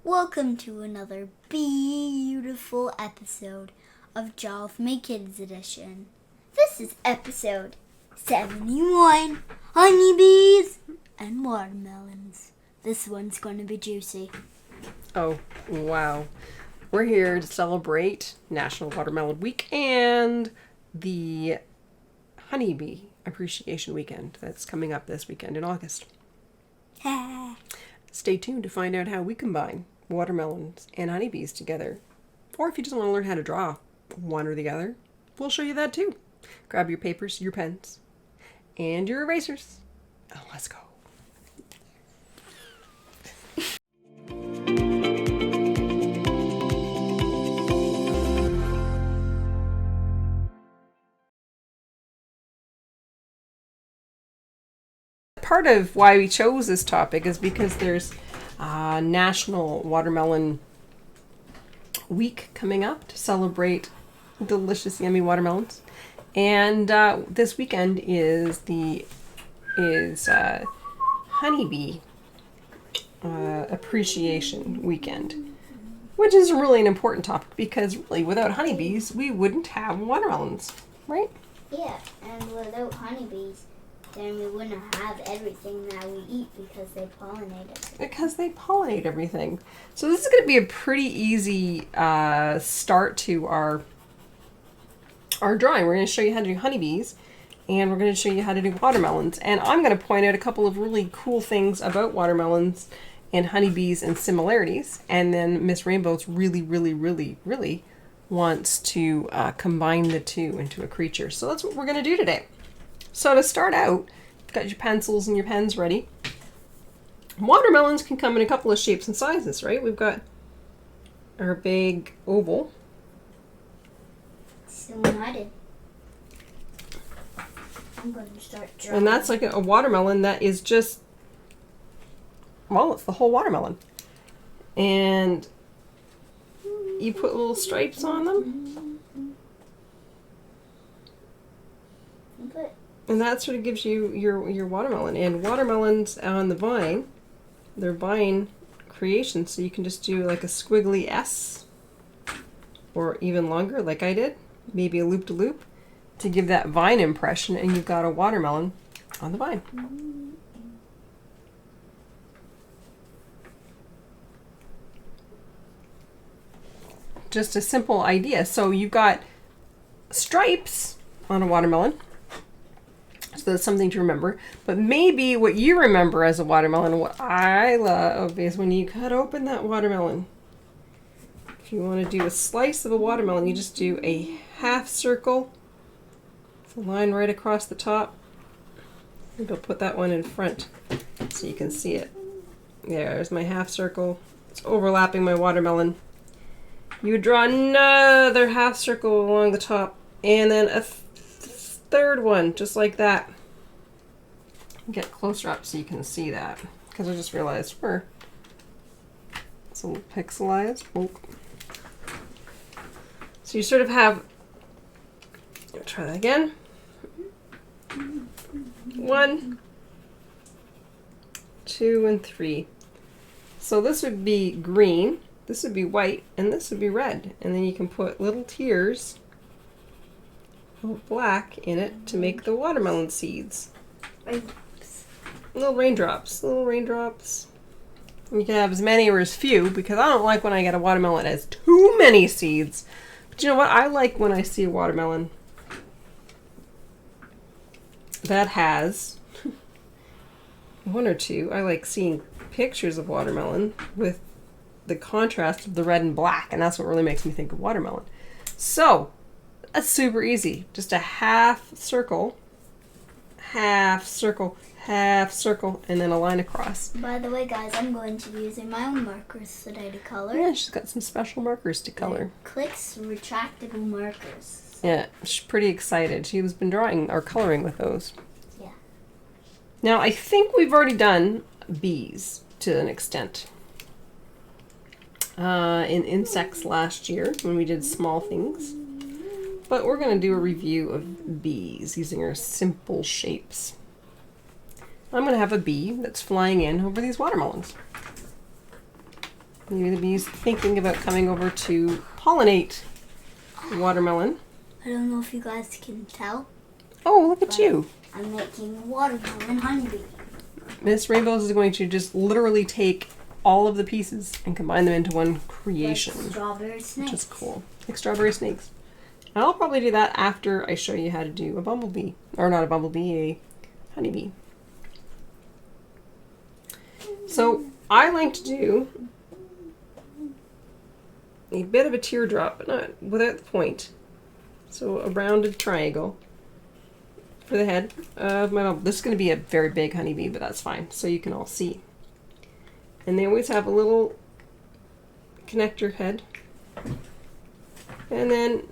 Welcome to another beautiful episode of Jaw of My Kids Edition. This is episode 71, Honeybees and Watermelons. This one's going to be juicy. Oh, wow. We're here to celebrate National Watermelon Week and the Honeybee Appreciation Weekend that's coming up this weekend in August. Stay tuned to find out how we combine watermelons and honeybees together. Or if you just want to learn how to draw one or the other, we'll show you that too. Grab your papers, your pens, and your erasers. And let's go. Part of why we chose this topic is because there's National Watermelon Week coming up to celebrate delicious, yummy watermelons, and this weekend is Honeybee Appreciation Weekend, which is really an important topic because really without honeybees we wouldn't have watermelons, right? Yeah, and without honeybees, then we wouldn't have everything that we eat because they pollinate it. Because they pollinate everything. So this is going to be a pretty easy start to our drawing. We're going to show you how to do honeybees, and we're going to show you how to do watermelons. And I'm going to point out a couple of really cool things about watermelons and honeybees and similarities. And then Miss Rainbow's really wants to combine the two into a creature. So that's what we're going to do today. So to start out, got your pencils and your pens ready. Watermelons can come in a couple of shapes and sizes, right? We've got our big oval. So nodded. I'm going to start drawing. And that's like a watermelon that is just, well, it's the whole watermelon. And you put little stripes on them. Okay. And that sort of gives you your watermelon. And watermelons on the vine, they're vine creations, so you can just do like a squiggly S, or even longer like I did, maybe a loop-de-loop, to give that vine impression, and you've got a watermelon on the vine. Just a simple idea. So you've got stripes on a watermelon. So that's something to remember. But maybe what you remember as a watermelon, and what I love, is when you cut open that watermelon. If you want to do a slice of a watermelon, you just do a half circle. It's a line right across the top. Maybe I'll put that one in front so you can see it. There's my half circle. It's overlapping my watermelon. You would draw another half circle along the top, and then a third one, just like that. Get closer up so you can see that, because I just realized it's a little pixelized. Oh. So you sort of have, try that again. 1, 2, and 3. So this would be green, this would be white, and this would be red. And then you can put little tears of black in it to make the watermelon seeds. Little raindrops. You can have as many or as few, because I don't like when I get a watermelon that has too many seeds. But you know what? I like when I see a watermelon that has one or two. I like seeing pictures of watermelon with the contrast of the red and black, and that's what really makes me think of watermelon. So that's super easy. Just a half circle, half circle, half circle, and then a line across. By the way, guys, I'm going to be using my own markers today to color. Yeah, she's got some special markers to color. Clicks retractable markers. Yeah, she's pretty excited. She's been drawing or coloring with those. Yeah. Now, I think we've already done bees to an extent. In insects last year when we did small things. But we're going to do a review of bees using our simple shapes. I'm going to have a bee that's flying in over these watermelons. Maybe the bee's thinking about coming over to pollinate the watermelon. I don't know if you guys can tell. Oh, look at you. I'm making watermelon honeybee. Miss Rainbows is going to just literally take all of the pieces and combine them into one creation. Like strawberry snakes. Which is cool. Like strawberry snakes. And I'll probably do that after I show you how to do a bumblebee. Or not a bumblebee, a honeybee. So I like to do a bit of a teardrop, but not without the point. So a rounded triangle for the head of my bumblebee. This is going to be a very big honeybee, but that's fine, so you can all see. And they always have a little connector head. And then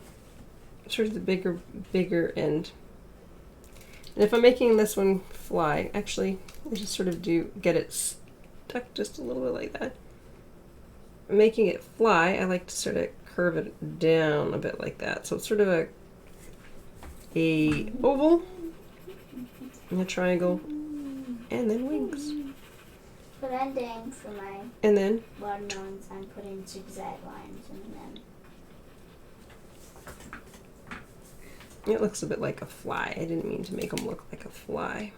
sort of the bigger end. And if I'm making this one fly, actually, I just sort of get it stuck just a little bit like that. Making it fly, I like to sort of curve it down a bit like that. So it's sort of a oval, and a triangle, and then wings. But I'm doing for my And then watermelons, I'm putting zigzag lines in them. it looks a bit like a fly. I didn't mean to make them look like a fly.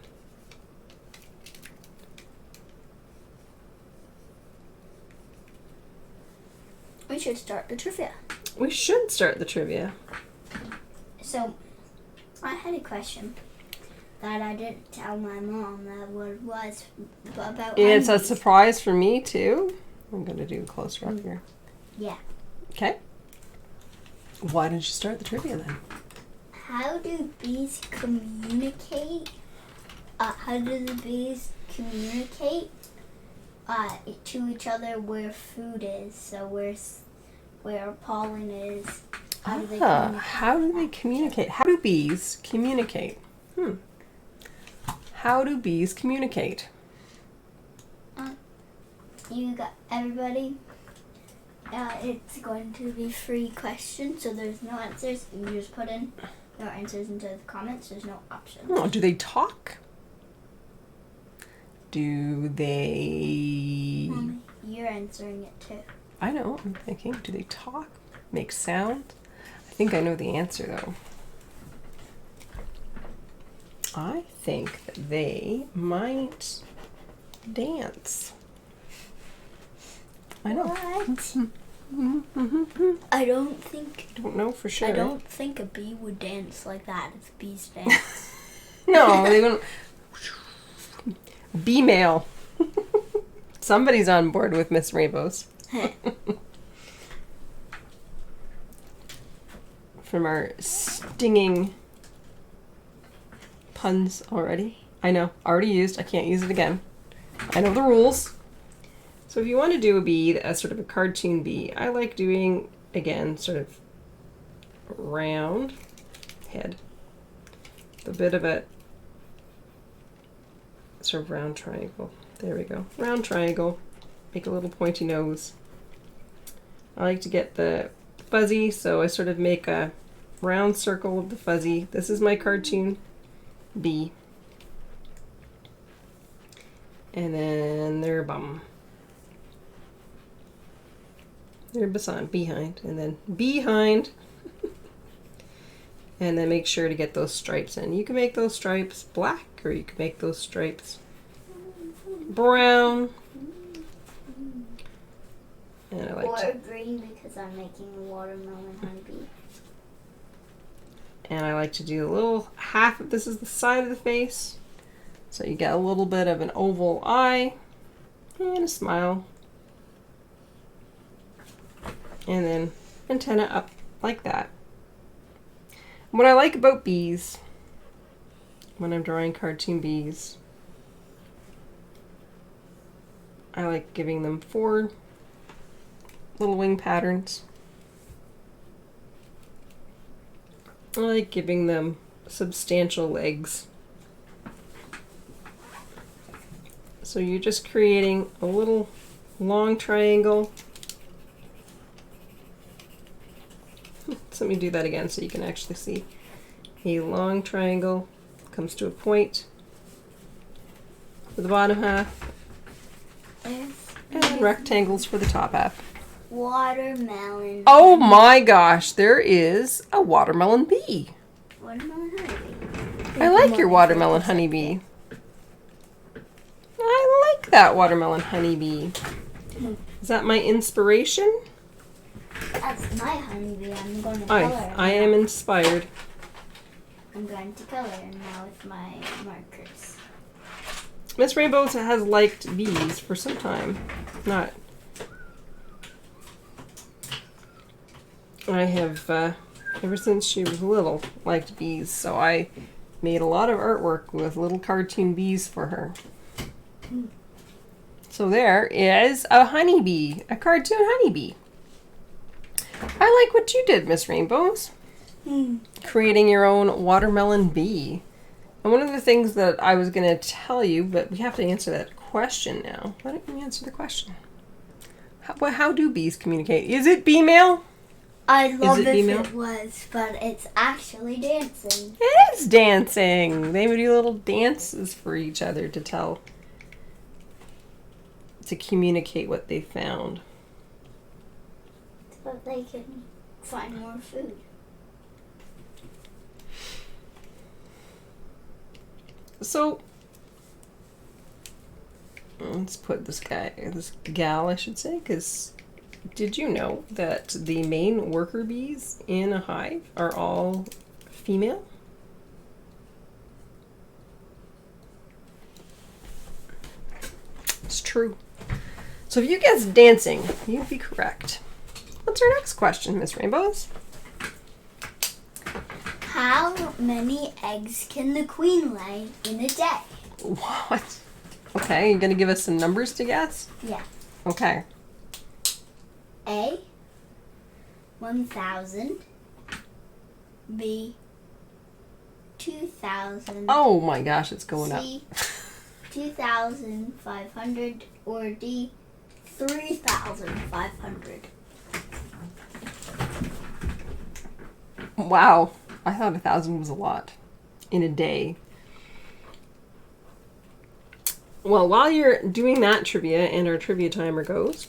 We should start the trivia. We should start the trivia. So, I had a question that I didn't tell my mom that what it was about It's a honeybees. surprise for me too. I'm going to do a closer up here. Yeah. Okay. Why didn't you start the trivia then? How do bees communicate? How do the bees communicate to each other where food is? So where pollen is. How do they communicate? How do they communicate? How do bees communicate? How do bees communicate? You got everybody. It's going to be free questions, so there's no answers. You just put in your answers into the comments. There's no options. Oh, do they talk? Do they... Mommy, you're answering it too. I know, I'm thinking. Do they talk? Make sound? I think I know the answer though. I think that they might dance. I know. What? I don't think. Don't know for sure. I don't think a bee would dance like that if bees dance. No, they don't. Bee male. Somebody's on board with Miss Rainbows. From our stinging puns already. I know, already used. I can't use it again. I know the rules. So if you want to do a bee, a sort of a cartoon bee, I like doing, again, sort of round head. A bit of a sort of round triangle. There we go. Round triangle. Make a little pointy nose. I like to get the fuzzy, so I sort of make a round circle of the fuzzy. This is my cartoon bee. And then their bum. Their behind. And then behind. And then make sure to get those stripes in. You can make those stripes black, or you can make those stripes brown. And I like Or to, green because I'm making a watermelon honeybee. and I like to do a little half of this is the side of the face. So you get a little bit of an oval eye and a smile. And then antenna up like that. What I like about bees, when I'm drawing cartoon bees, I like giving them 4 little wing patterns. I like giving them substantial legs. So you're just creating a little long triangle. So let me do that again so you can actually see. A long triangle comes to a point for the bottom half. There's And rectangles for the top half. Watermelon. Oh my gosh, there is a watermelon bee. Watermelon honeybee. I like your watermelon honeybee. I like that watermelon honeybee. Is that my inspiration? That's my honeybee. I'm going to color it. I am inspired. I'm going to color it now with my markers. Miss Rainbows has liked bees for some time. I have, ever since she was little, liked bees. So I made a lot of artwork with little cartoon bees for her. So there is a honeybee, a cartoon honeybee. I like what you did, Miss Rainbows. Creating your own watermelon bee. And one of the things that I was going to tell you, but we have to answer that question now. Why don't you answer the question? How do bees communicate? Is it bee mail? I'd love it if female? it was, but it's actually dancing. It is dancing. They would do little dances for each other to communicate what they found. So they can find more food. So, let's put this gal, I should say, because did you know that the main worker bees in a hive are all female? It's true. So if you guess dancing, you'd be correct. What's our next question, Miss Rainbows? How many eggs can the queen lay in a day? What? Okay, you're going to give us some numbers to guess? Yeah. Okay. A, 1,000. B, 2,000. Oh my gosh, it's going up. C, 2,500. Or D, 3,500. Wow. I thought 1,000 was a lot in a day. Well, while you're doing that trivia and our trivia timer goes,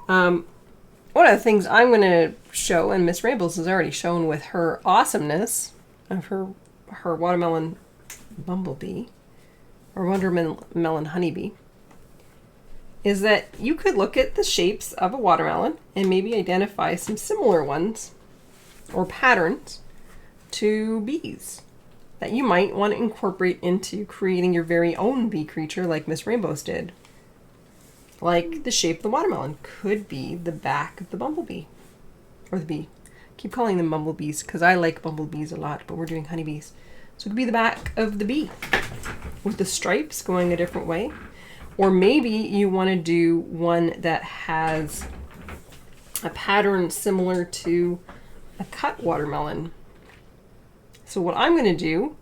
one of the things I'm going to show, and Miss Rainbows has already shown with her awesomeness of her watermelon bumblebee, or watermelon honeybee, is that you could look at the shapes of a watermelon and maybe identify some similar ones or patterns to bees that you might want to incorporate into creating your very own bee creature like Miss Rainbows did. Like the shape of the watermelon could be the back of the bumblebee or the bee. Keep calling them bumblebees because I like bumblebees a lot, but we're doing honeybees. So it could be the back of the bee with the stripes going a different way. Or maybe you want to do one that has a pattern similar to a cut watermelon. So what I'm going to do,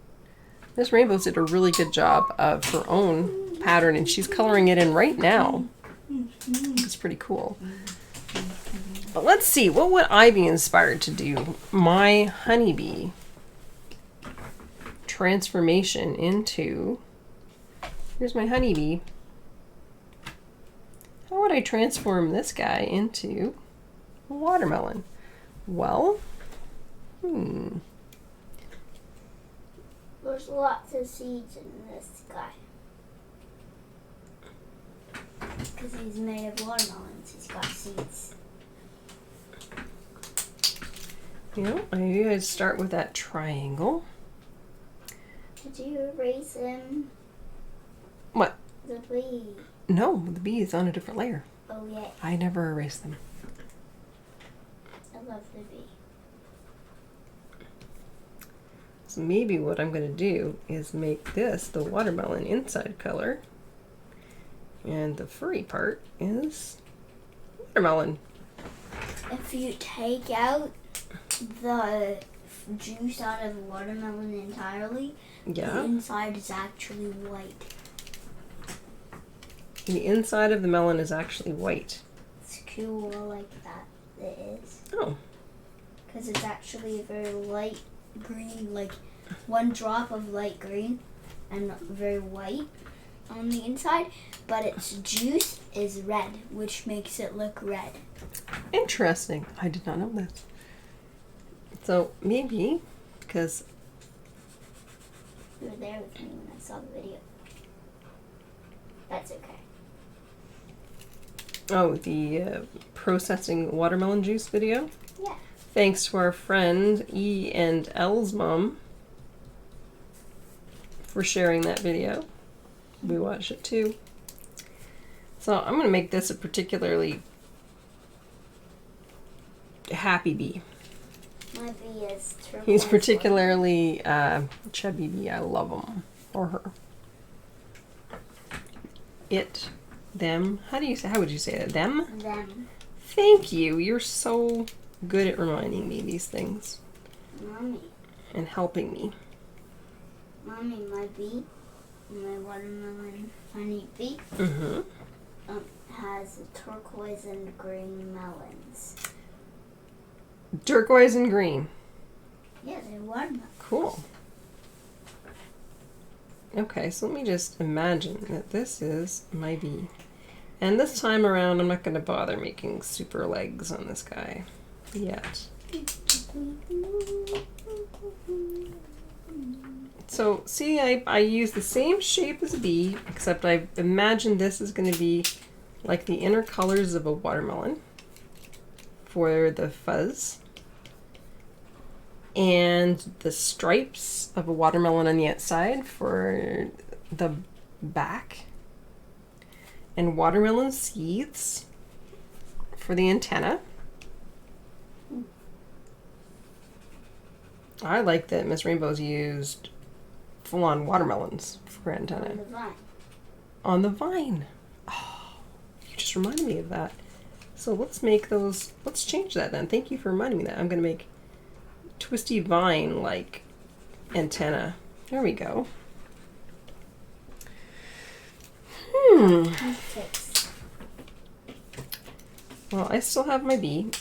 Miss Rainbows did a really good job of her own pattern, and she's coloring it in right now. It's pretty cool. But let's see, what would I be inspired to do? My honeybee transformation into, here's my honeybee. How would I transform this guy into a watermelon? Well, There's lots of seeds in this guy. Because he's made of watermelons, he's got seeds. You know, maybe I'd start with that triangle. Did you erase him? What? The bee. No, the bee is on a different layer. Oh, yeah. I never erase them. I love the bee. So maybe what I'm going to do is make this the watermelon inside color. And the furry part is watermelon. If you take out the juice out of the watermelon entirely, Yeah. the inside is actually white. The inside of the melon is actually white. It's cool like that. It is. Oh. Because it's actually a very light green, like one drop of light green and very white. on the inside, but its juice is red, which makes it look red. Interesting. I did not know this. So maybe because You were there with me when I saw the video. That's okay. oh, the processing watermelon juice video. Yeah. Thanks to our friend E and L's mom for sharing that video. We watched it too. So I'm going to make this a particularly happy bee. My bee is turquoise. He's particularly chubby bee. I love him. Or her. It. Them. How would you say it? Them? Them. Thank you. You're so good at reminding me these things. Mommy. And helping me. Mommy, my bee, my watermelon honeybee, Mm-hmm. has turquoise and green melons. Turquoise and green. Yeah, they're watermelon. Cool. Okay, so let me just imagine that this is my bee. And this time around, I'm not going to bother making super legs on this guy yet. So, see, I use the same shape as a bee, except I've imagined this is going to be like the inner colors of a watermelon for the fuzz. And the stripes of a watermelon on the outside for the back. And watermelon seeds for the antenna. I like that Miss Rainbow's used full-on watermelons for antenna. On the vine. On the vine. Oh, you just reminded me of that. So let's make those, let's change that then. Thank you for reminding me that. I'm going to make twisty vine-like antenna. There we go. Six. Well, I still have my bee,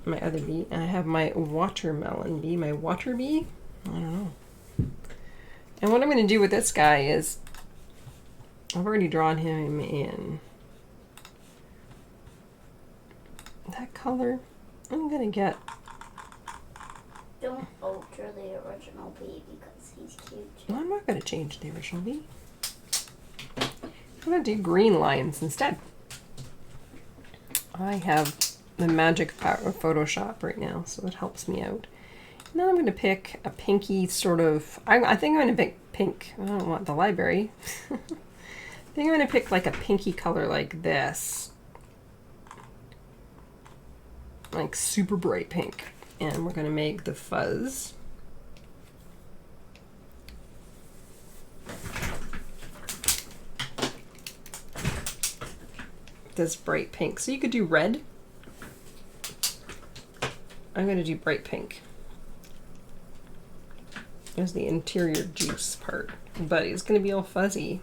my other bee, and I have my watermelon bee, my water bee. I don't know. And what I'm going to do with this guy is, I've already drawn him in that color. I'm going to get, Don't alter the original bee because he's cute. no, I'm not going to change the original bee. I'm going to do green lines instead. I have the magic power of Photoshop right now, so it helps me out. And then I'm going to pick a pinky sort of, I think I'm going to pick pink. I don't want the library. I think I'm going to pick like a pinky color like this. Like super bright pink. And we're going to make the fuzz. This bright pink. So you could do red. I'm going to do bright pink as the interior juice part, but it's going to be all fuzzy.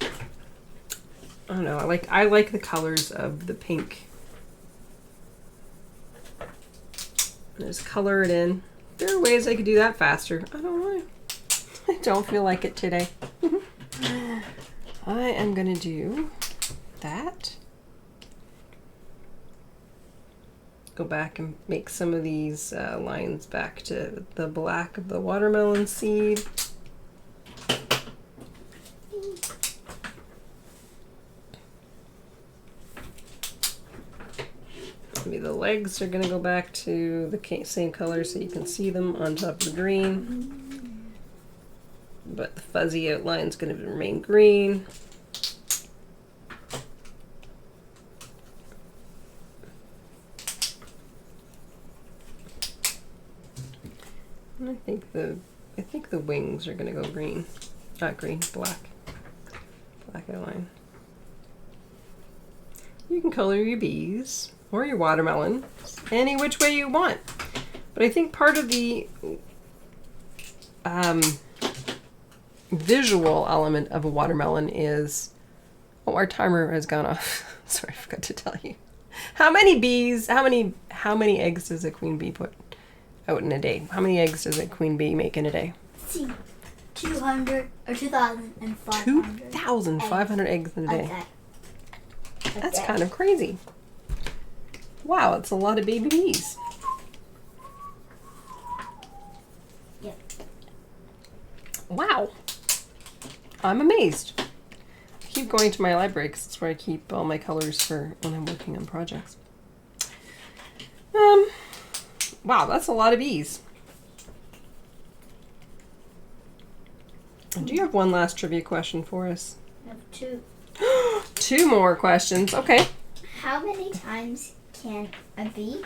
I don't know. I like the colors of the pink. Just color it in. There are ways I could do that faster. I don't know. I don't feel like it today. I am going to do that. Go back and make some of these lines back to the black of the watermelon seed. Maybe the legs are going to go back to the same color so you can see them on top of the green. But the fuzzy outline is going to remain green. And I think the wings are going to go green. Not green, black. Black outline. You can color your bees or your watermelon any which way you want. But I think part of the visual element of a watermelon is, oh, our timer has gone off. Sorry, I forgot to tell you. How many bees, how many eggs does a queen bee put out in a day? How many eggs does a queen bee make in a day? See. 200 or 2,500. 2,500 eggs in a day. Okay. That's kind of crazy. Wow, it's a lot of baby bees. Yep. Wow. I'm amazed. I keep going to my library because it's where I keep all my colors for when I'm working on projects. Wow, that's a lot of bees. Do you have one last trivia question for us? I have two. 2 more questions. Okay. How many times can a bee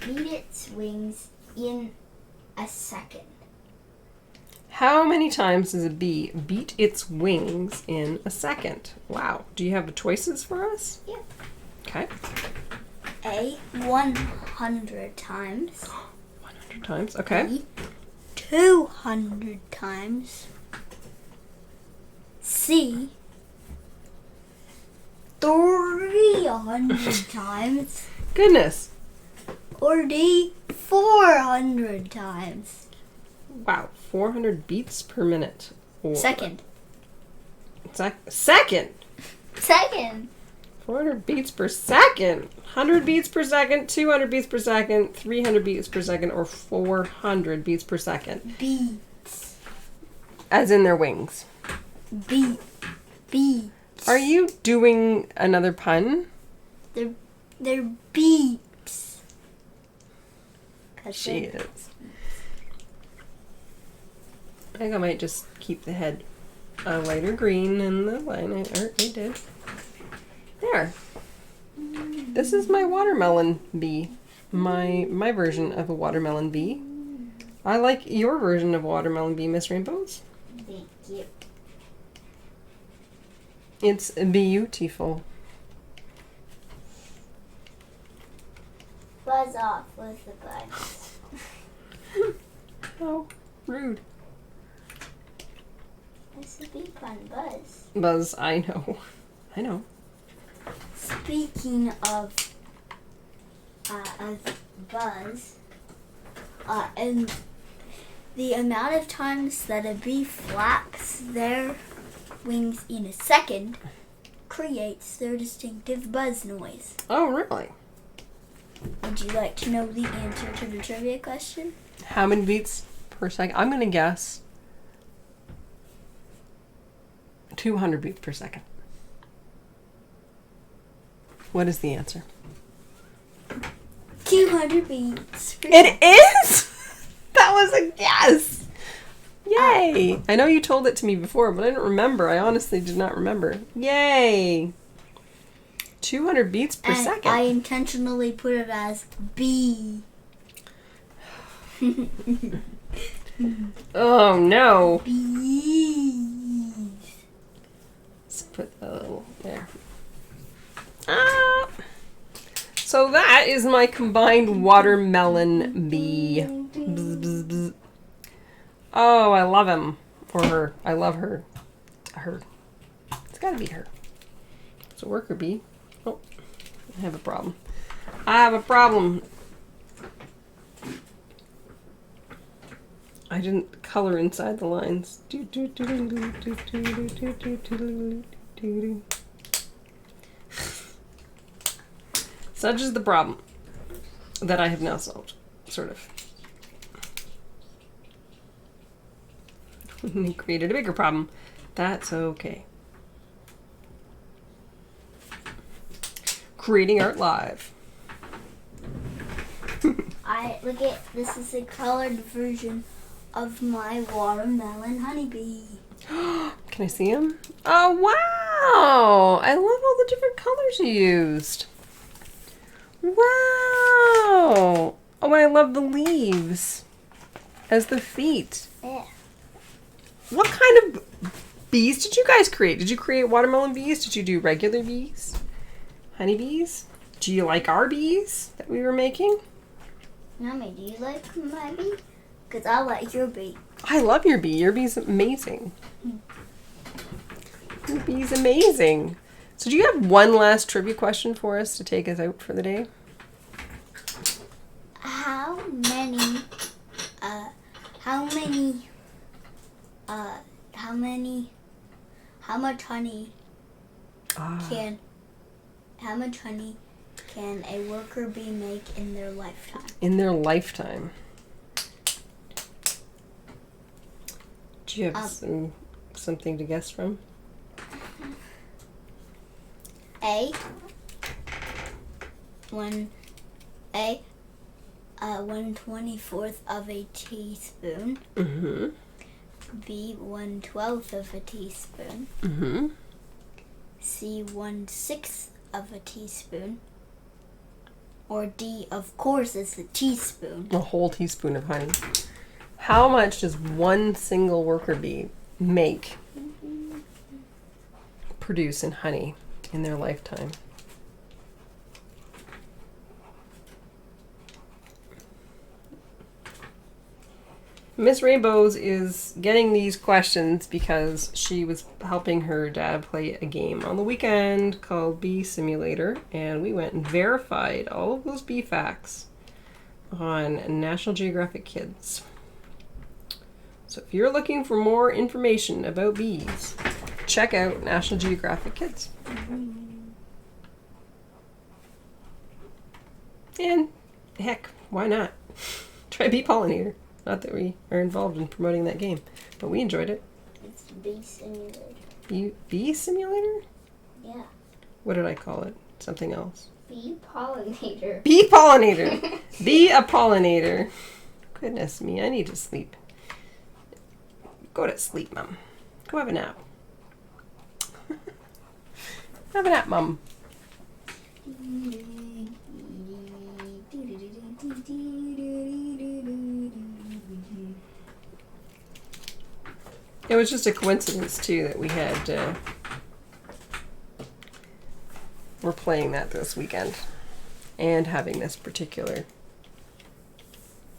beat its wings in a second? How many times does a bee beat its wings in a second? Wow. Do you have the choices for us? Yep. Okay. A, 100 times. 100 times. Okay. B, 200 times. C, 300 times. Goodness. Or D, 400 times. Wow. 400 beats per minute. Or Second. Second. 400 beats per second. 100 beats per second, 200 beats per second, 300 beats per second, or 400 beats per second. Beats. As in their wings. Beats. Are you doing another pun? They're beats. She is. I think I might just keep the head a lighter green and the line. I did. There. This is my watermelon bee. My version of a watermelon bee. I like your version of watermelon bee, Miss Rainbows. Thank you. It's beautiful. Buzz off with the bugs. Oh, rude. It's a bee pun, Buzz. Buzz, I know. I know. Speaking of buzz, and the amount of times that a bee flaps their wings in a second creates their distinctive buzz noise. Oh, really? Would you like to know the answer to the trivia question? How many beats per second? I'm going to guess 200 beats per second. What is the answer? 200 beats per It is? That was a guess. Yay. I know you told it to me before, but I didn't remember. I honestly did not remember. Yay. 200 beats per second. I intentionally put it as B. Oh, no. Bees. Let's put a little there. Ah. So that is my combined watermelon bee. Bzz, bzz, bzz. Oh, I love him. Or her. I love her. Her. It's gotta be her. It's a worker bee. Oh, I have a problem. I have a problem. I didn't color inside the lines. Such is the problem that I have now solved, sort of. We created a bigger problem. That's okay. Creating art live. Look at this is a colored version of my watermelon honeybee. Can I see him? Oh, wow! I love all the different colors you used. Wow! Oh, I love the leaves as the feet. Yeah. What kind of bees did you guys create? Did you create watermelon bees? Did you do regular bees? Honeybees? Do you like our bees that we were making? Mommy, do you like my bee? Because I like your bee. I love your bee. Your bee's amazing. Your bee's amazing. So do you have one last trivia question for us to take us out for the day? much honey can a worker bee make in their lifetime? In their lifetime. Do you have something to guess from? A. 1/24 of a teaspoon. Mm-hmm. B. 1/12 of a teaspoon. Mm-hmm. C. 1/6 of a teaspoon. Or D, of course, it's a teaspoon. A whole teaspoon of honey. How much does one single worker bee produce in honey in their lifetime? Miss Rainbows is getting these questions because she was helping her dad play a game on the weekend called Bee Simulator, and we went and verified all of those bee facts on National Geographic Kids. So if you're looking for more information about bees, check out National Geographic Kids. And heck, why not? Try Bee Pollinator. Not that we are involved in promoting that game, but we enjoyed it. It's Bee Simulator. Bee Simulator? Yeah. What did I call it? Something else. Bee Pollinator. Bee Pollinator. Be a pollinator. Goodness me, I need to sleep. Go to sleep, Mom. Go have a nap. Have a nap, Mom. It was just a coincidence, too, that we had, we're playing that this weekend and having this particular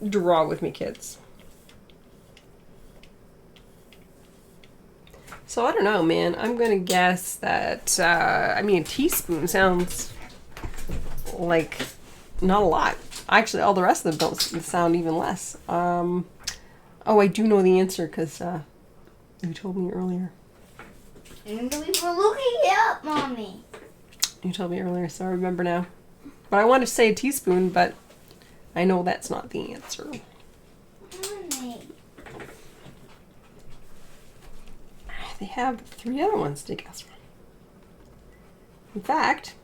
draw with me kids. So I don't know, man. I'm going to guess that, a teaspoon sounds like not a lot. Actually, all the rest of them don't sound even less. Oh, I do know the answer because, you told me earlier. And we were looking it up, Mommy. You told me earlier, so I remember now. But I want to say a teaspoon, but I know that's not the answer. Mommy. They have 3 other ones to guess from. In fact,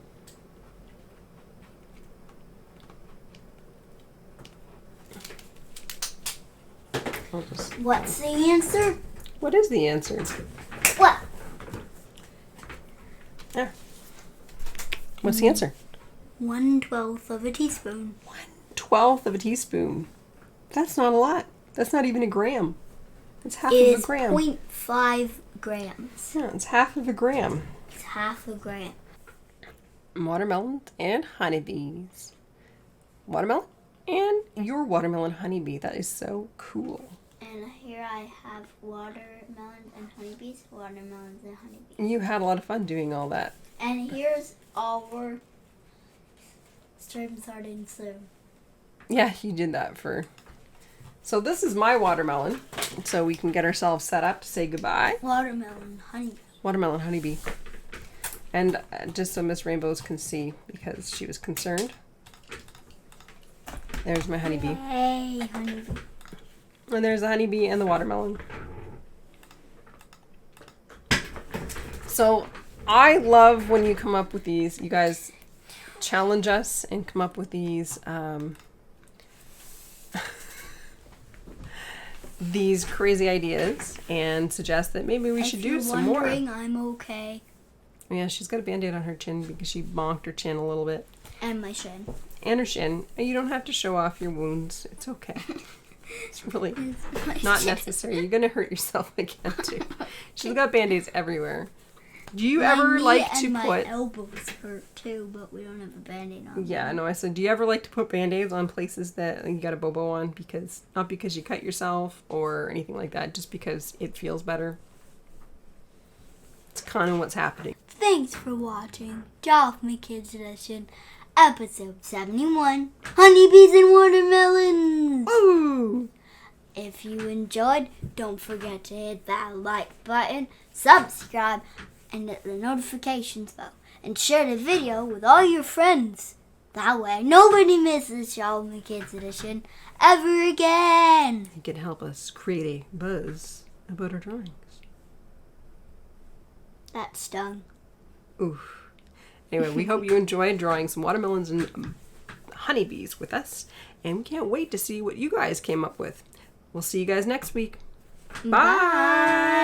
What's the answer? What is the answer? What? There. What's the answer? 1/12 of a teaspoon. 1/12 of a teaspoon. That's not a lot. That's not even a gram. It's half of a gram. 0.5 grams. Yeah, it's half of a gram. It's half a gram. Watermelon and honeybees. Watermelon and your watermelon honeybee. That is so cool. And here I have watermelons and honeybees. Watermelons and honeybees. You had a lot of fun doing all that. And here's our stream starting soon. Yeah, you did that for... So this is my watermelon. So we can get ourselves set up to say goodbye. Watermelon honeybee. Watermelon honeybee. And just so Miss Rainbows can see, because she was concerned. There's my honeybee. Hey, honeybee. And there's the honeybee and the watermelon. So I love when you come up with these. You guys challenge us and come up with these these crazy ideas and suggest that maybe we should do some more. If you're wondering, I'm okay. Yeah, she's got a band-aid on her chin because she bonked her chin a little bit. And my shin. And her shin. And you don't have to show off your wounds. It's okay. It's really not necessary. You're going to hurt yourself again, too. She's got band-aids everywhere. Do you ever like to put... My elbows hurt, too, but we don't have a band-aid on. Yeah, no, I said, do you ever like to put band-aids on places that you got a bobo on? Because not because you cut yourself or anything like that, just because it feels better. It's kind of what's happening. Thanks for watching Off My Kids Edition, episode 71, Honeybees and Watermelons. Woo! If you enjoyed, don't forget to hit that like button, subscribe, and hit the notifications bell. And share the video with all your friends. That way, nobody misses Charlemagne Kids Edition ever again. You can help us create a buzz about our drawings. That stung. Oof. Anyway, we hope you enjoyed drawing some watermelons and honeybees with us. And we can't wait to see what you guys came up with. We'll see you guys next week. Bye.